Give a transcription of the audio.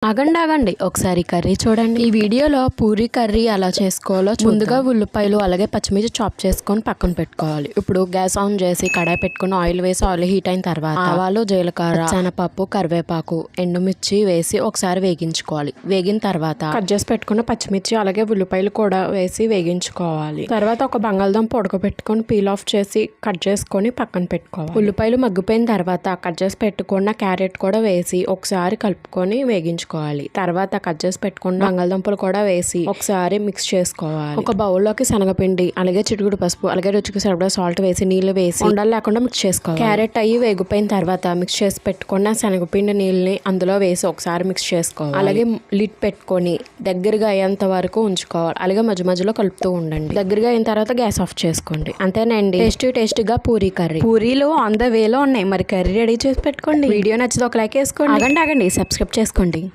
ఆగండి ఒకసారి కర్రీ చూడండి. ఈ వీడియోలో పూరీ కర్రీ ఎలా చేసుకోవాలో ముందుగా ఉల్లిపాయలు అలాగే పచ్చిమిర్చి చాప్ చేసుకొని పక్కన పెట్టుకోవాలి. ఇప్పుడు గ్యాస్ ఆన్ చేసి కడాయి పెట్టుకుని ఆయిల్ వేసి ఆయిల్ హీట్ అయిన తర్వాత ఆవాలు, జీలకర్ర, శనగపప్పు, కరివేపాకు, ఎండుమిర్చి వేసి ఒకసారి వేగించుకోవాలి. వేగిన తర్వాత కట్ చేసి పెట్టుకున్న పచ్చిమిర్చి అలాగే ఉల్లిపాయలు కూడా వేసి వేగించుకోవాలి. తర్వాత ఒక బంగాళదుంప ఉడకబెట్టుకొని పీల్ ఆఫ్ చేసి కట్ చేసుకొని పక్కన పెట్టుకోవాలి. ఉల్లిపాయలు మగ్గిపోయిన తర్వాత కట్ చేసి పెట్టుకున్న క్యారెట్ కూడా వేసి ఒకసారి కలుపుకొని వేగించుకోవాలి. తర్వాత కట్ చేసి పెట్టుకున్న బంగాళదుంపలు కూడా వేసి ఒకసారి మిక్స్ చేసుకోవాలి. ఒక బౌల్లోకి శనగపిండి అలాగే చిటికెడు పసుపు అలాగే రుచికి సరిపడా సాల్ట్ వేసి నీళ్లు వేసి ఉండలు లేకుండా మిక్స్ చేసుకోవాలి. క్యారెట్ అయ్యి వేగిపోయిన తర్వాత మిక్స్ చేసి పెట్టుకున్న శనగపిండి నీళ్ళని అందులో వేసి ఒకసారి మిక్స్ చేసుకోవాలి. అలాగే లిడ్ పెట్టుకొని దగ్గరగా అయ్యేంత వరకు ఉంచుకోవాలి. అలాగే మధ్య మధ్యలో కలుపుతూ ఉండండి. దగ్గరగా అయిన తర్వాత గ్యాస్ ఆఫ్ చేసుకోండి. అంతేనండి, టేస్టీగా పూరీ కర్రీ. పూరీలు ఆన్ ద వేలో ఉన్నాయి, మరి కర్రీ రెడీ చేసి పెట్టుకోండి. వీడియో నచ్చితే ఒక లైక్ వేసుకోండి. ఆగండి సబ్స్క్రైబ్ చేసుకోండి.